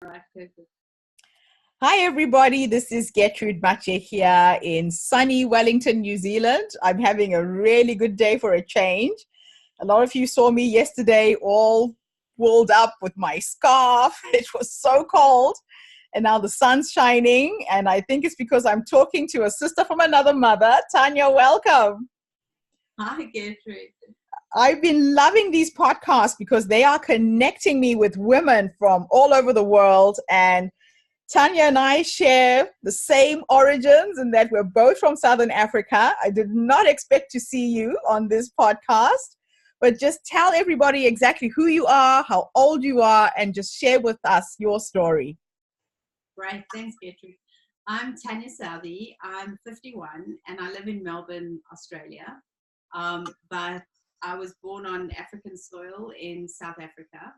Right, perfect. Hi everybody, this is Gertrude Mache here in sunny Wellington, New Zealand. I'm having a really good day for a change. A lot of you saw me yesterday all wooled up with my scarf. It was so cold and now the sun's shining, and I think it's because I'm talking to a sister from another mother. Tanya, welcome. Hi, Gertrude. I've been loving these podcasts because they are connecting me with women from all over the world, and Tanya and I share the same origins in that we're both from Southern Africa. I did not expect to see you on this podcast, but just tell everybody exactly who you are, how old you are, and just share with us your story. Right, thanks, Gertrude. I'm Tanya Southey. I'm 51 and I live in Melbourne, Australia. But I was born on African soil in South Africa.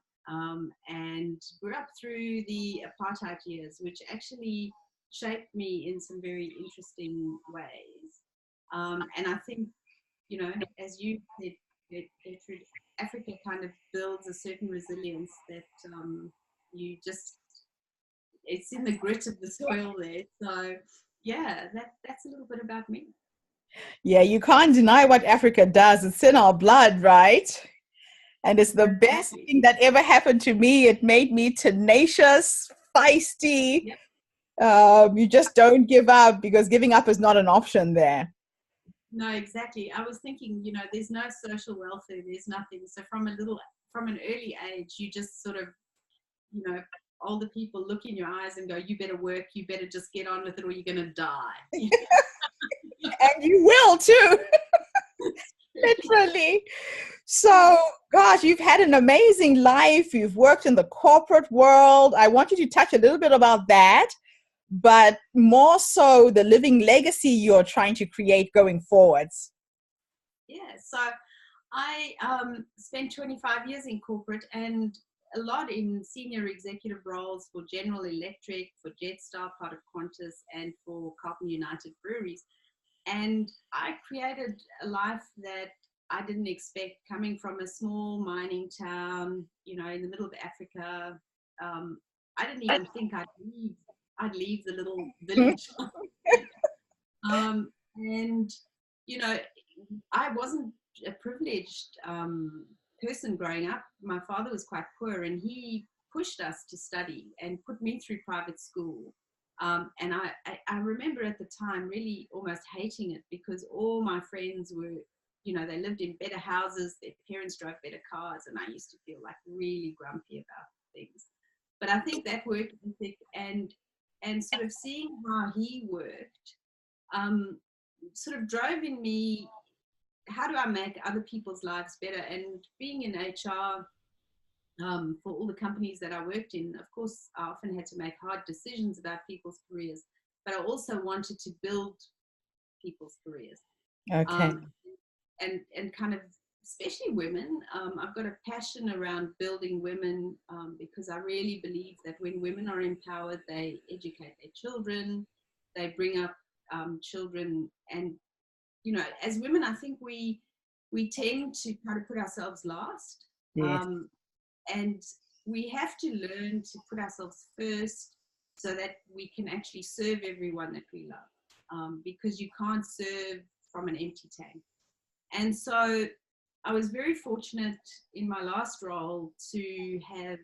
And grew up through the apartheid years, which actually shaped me in some very interesting ways. And I think, as you said, Gertrude, Africa kind of builds a certain resilience that it's in the grit of the soil there. So, yeah, that's a little bit about me. Yeah, you can't deny what Africa does. It's in our blood, right? And it's the best thing that ever happened to me. It made me tenacious, feisty. Yep. You just don't give up, because giving up is not an option there. No, exactly. I was thinking, there's no social welfare. There's nothing. So from an early age, you just sort of, older people look in your eyes and go, you better work. You better just get on with it or you're going to die. And you will too. Literally. So, gosh, you've had an amazing life. You've worked in the corporate world. I want you to touch a little bit about that, but more so the living legacy you're trying to create going forwards. Yeah, so I spent 25 years in corporate and a lot in senior executive roles for General Electric, for Jetstar, part of Qantas, and for Carlton United Breweries. And I created a life that I didn't expect, coming from a small mining town, in the middle of Africa. I didn't even think I'd leave the little village. And, I wasn't a privileged person growing up. My father was quite poor and he pushed us to study and put me through private school. And I remember at the time really almost hating it, because all my friends were, they lived in better houses, their parents drove better cars, and I used to feel like really grumpy about things. But I think that work ethic and sort of seeing how he worked sort of drove in me, how do I make other people's lives better? And being in HR, for all the companies that I worked in, of course, I often had to make hard decisions about people's careers, but I also wanted to build people's careers. Okay. And kind of, especially women, I've got a passion around building women, because I really believe that when women are empowered, they educate their children, they bring up children, and as women, I think we tend to kind of put ourselves last. Yes. And we have to learn to put ourselves first so that we can actually serve everyone that we love, because you can't serve from an empty tank. And so I was very fortunate in my last role to have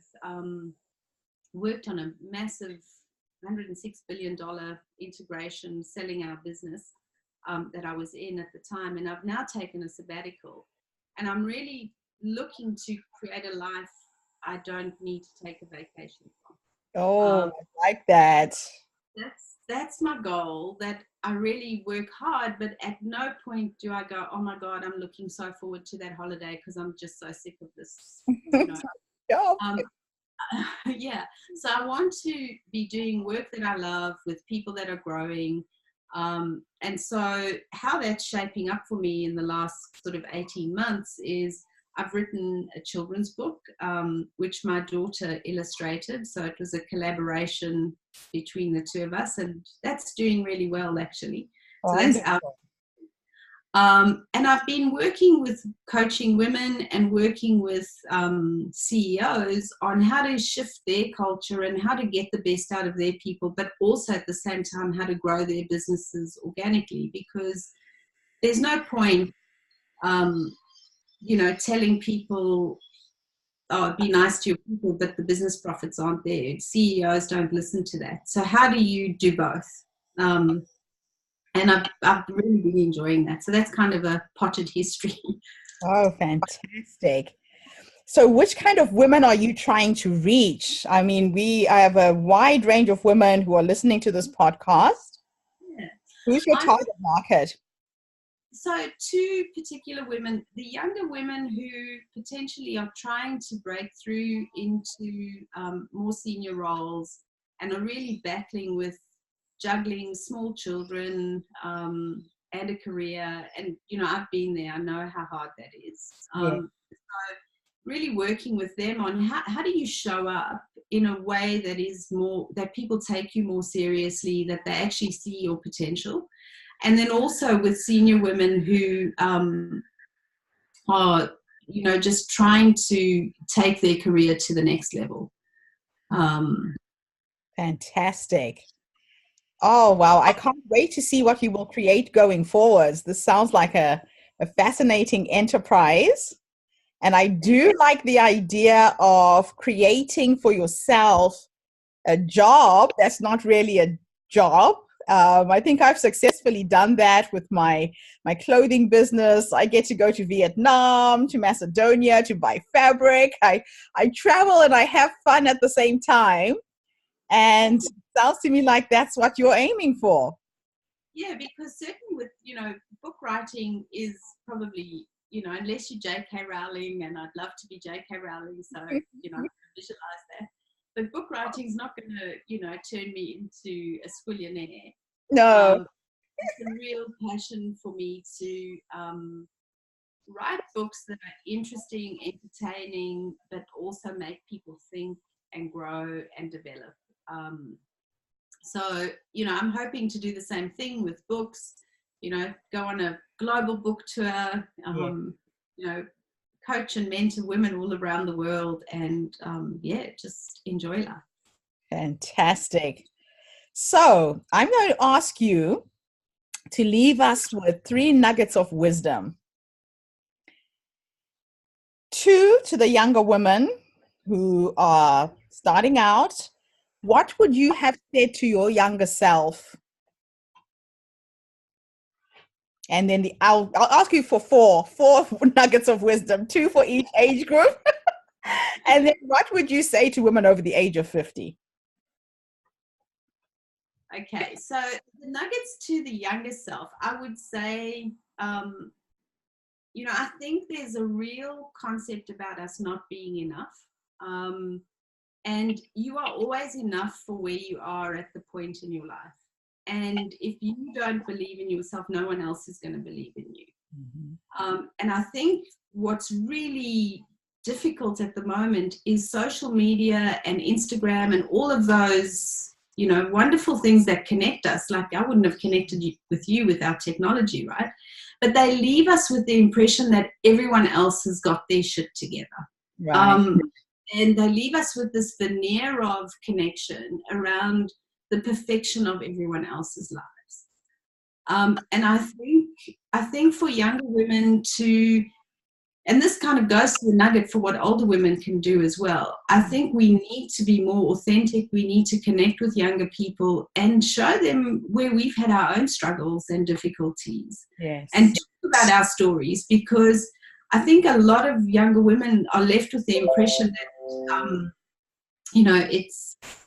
worked on a massive $106 billion integration, selling our business that I was in at the time. And I've now taken a sabbatical. And I'm really looking to create a life I don't need to take a vacation from. Oh, I like that. That's my goal, that I really work hard, but at no point do I go, oh my God, I'm looking so forward to that holiday because I'm just so sick of this. Yeah. So I want to be doing work that I love with people that are growing. And so how that's shaping up for me in the last sort of 18 months is I've written a children's book, which my daughter illustrated. So it was a collaboration between the two of us, and that's doing really well, actually. So that's out. And I've been working with coaching women and working with CEOs on how to shift their culture and how to get the best out of their people, but also at the same time how to grow their businesses organically, because there's no point, telling people, oh, be nice to your people, but the business profits aren't there. CEOs don't listen to that. So how do you do both? And I've really been enjoying that. So that's kind of a potted history. Oh, fantastic. So which kind of women are you trying to reach? I mean, I have a wide range of women who are listening to this podcast. Yeah. Who's your target market? So two particular women, the younger women who potentially are trying to break through into more senior roles and are really battling with juggling small children and a career. And, I've been there. I know how hard that is. So really working with them on how do you show up in a way that is more, that people take you more seriously, that they actually see your potential. And then also with senior women who are, just trying to take their career to the next level. Fantastic. Oh, wow. I can't wait to see what you will create going forwards. This sounds like a fascinating enterprise. And I do like the idea of creating for yourself a job that's not really a job. I think I've successfully done that with my clothing business. I get to go to Vietnam, to Macedonia, to buy fabric. I travel and I have fun at the same time. And it sounds to me like that's what you're aiming for. Yeah, because certainly with, book writing is probably, unless you're J.K. Rowling, and I'd love to be J.K. Rowling, so, visualize that. But book writing is not going to, turn me into a squillionaire. No. It's a real passion for me to write books that are interesting, entertaining, but also make people think and grow and develop. So, I'm hoping to do the same thing with books, go on a global book tour, coach and mentor women all around the world, and just enjoy life. Fantastic. So I'm going to ask you to leave us with 3 nuggets of wisdom. 2 to the younger women who are starting out. What would you have said to your younger self? And then I'll ask you for 4 nuggets of wisdom, 2 for each age group. And then what would you say to women over the age of 50? Okay, so the nuggets to the younger self, I would say, I think there's a real concept about us not being enough. And you are always enough for where you are at the point in your life. And if you don't believe in yourself, no one else is going to believe in you. Mm-hmm. And I think what's really difficult at the moment is social media and Instagram and all of those, wonderful things that connect us. Like I wouldn't have connected with you without technology, right? But they leave us with the impression that everyone else has got their shit together. Right. And they leave us with this veneer of connection around the perfection of everyone else's lives. And I think for younger women to, and this kind of goes to the nugget for what older women can do as well. I think we need to be more authentic. We need to connect with younger people and show them where we've had our own struggles and difficulties. Yes. And talk about our stories, because I think a lot of younger women are left with the impression that,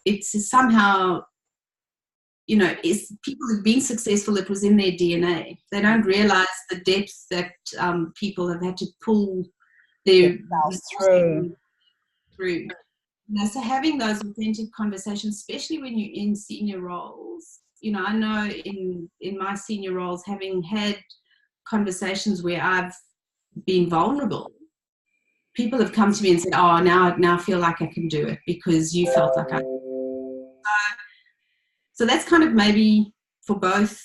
it's somehow, is people who've been successful, it was in their DNA. They don't realize the depth that people have had to pull their through. So having those authentic conversations, especially when you're in senior roles, I know in my senior roles, having had conversations where I've been vulnerable, people have come to me and said, oh, now I feel like I can do it because you felt like I could. So that's kind of maybe for both,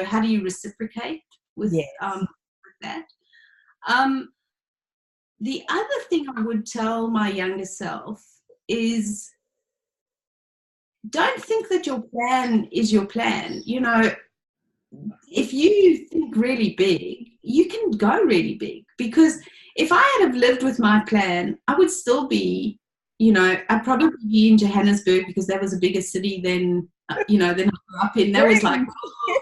how do you reciprocate? with Yes. that. The other thing I would tell my younger self is, don't think that your plan is your plan. You know, if you think really big, you can go really big. Because if I had have lived with my plan, I would still be, you know, I'd probably be in Johannesburg, because that was a bigger city than, you know, than I grew up in. That was like, oh,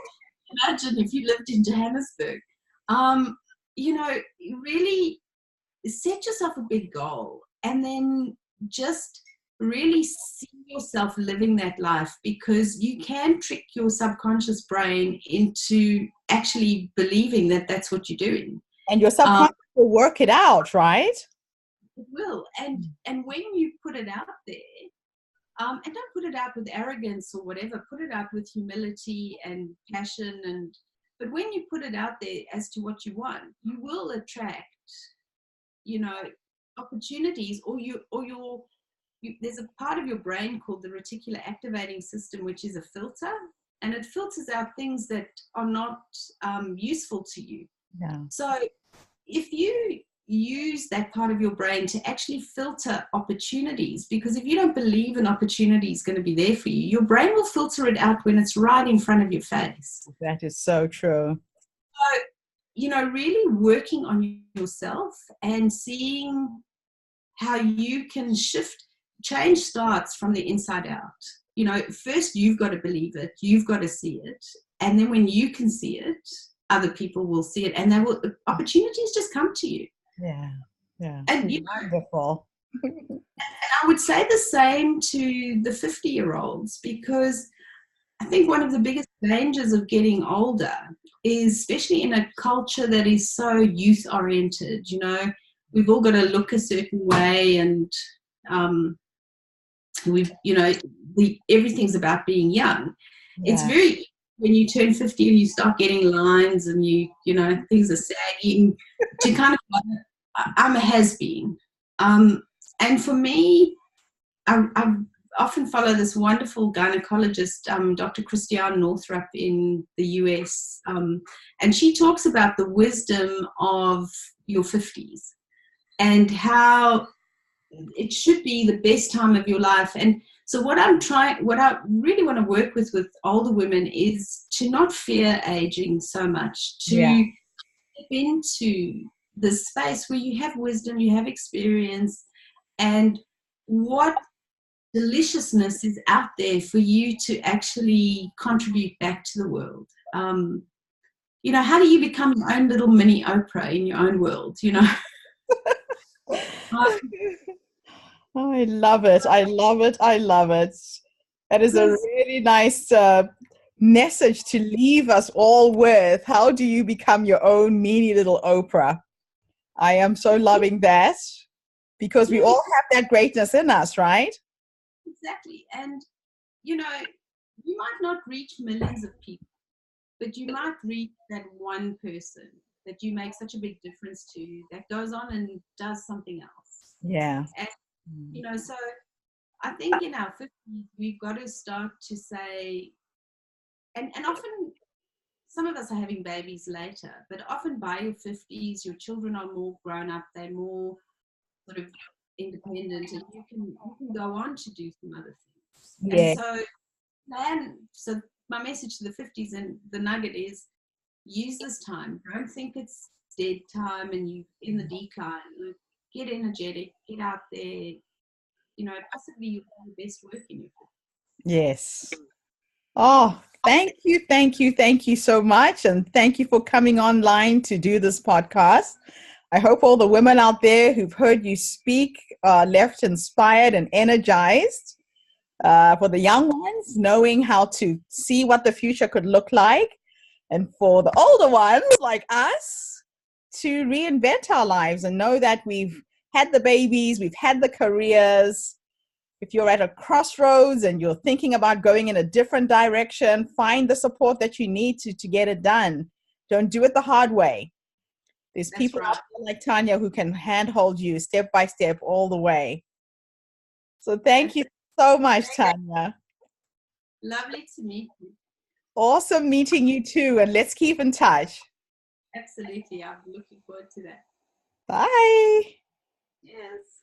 imagine if you lived in Johannesburg. You know, really set yourself a big goal, and then just really see yourself living that life, because you can trick your subconscious brain into actually believing that that's what you're doing. And your subconscious will work it out, right? It will. And when you put it out there, and don't put it out with arrogance or whatever, put it out with humility and passion. But when you put it out there as to what you want, you will attract, you know, opportunities, or there's a part of your brain called the reticular activating system, which is a filter, and it filters out things that are not useful to you. Yeah. So if you use that part of your brain to actually filter opportunities, because if you don't believe an opportunity is going to be there for you, your brain will filter it out when it's right in front of your face. That is so true. So, you know, really working on yourself and seeing how you can shift. Change starts from the inside out. You know, first you've got to believe it, you've got to see it, and then when you can see it, other people will see it, and opportunities just come to you. Yeah. And you know, wonderful. and I would say the same to the 50-year-olds, because I think one of the biggest dangers of getting older is, especially in a culture that is so youth oriented, you know, we've all got to look a certain way, and everything's about being young. Yeah. It's very, when you turn 50 and you start getting lines, and you know, things are sagging, to kind of, I'm a has-been. And for me, I often follow this wonderful gynecologist, Dr. Christiane Northrup in the US, and she talks about the wisdom of your 50s and how it should be the best time of your life. And so what I really want to work with older women is to not fear aging so much, to step into the space where you have wisdom, you have experience, and what deliciousness is out there for you to actually contribute back to the world. You know, how do you become your own little mini Oprah in your own world, you know? Oh, I love it. I love it. I love it. That is a really nice message to leave us all with. How do you become your own mini little Oprah? I am so loving that, because we all have that greatness in us, right? Exactly. And, you know, you might not reach millions of people, but you might reach that one person that you make such a big difference to, that goes on and does something else. Yeah. And, you know, so I think in our 50s, we've got to start to say, and often some of us are having babies later, but often by your 50s, your children are more grown up, they're more sort of independent, and you can go on to do some other things. Yeah. And so my message to the 50s and the nugget is, use this time. Don't think it's dead time and you in the decline. Get energetic, get out there, you know, possibly you'll do the best work in your 50s. Yes. Oh, thank you so much. And thank you for coming online to do this podcast. I hope all the women out there who've heard you speak are left inspired and energized. For the young ones, knowing how to see what the future could look like. And for the older ones like us, to reinvent our lives and know that we've had the babies, we've had the careers. If you're at a crossroads and you're thinking about going in a different direction, find the support that you need to get it done. Don't do it the hard way. There's people out there like Tanya who can handhold you step by step all the way. So thank you so much, Tanya. Lovely to meet you. Awesome meeting you too, and let's keep in touch. Absolutely. I'm looking forward to that. Bye. Yes.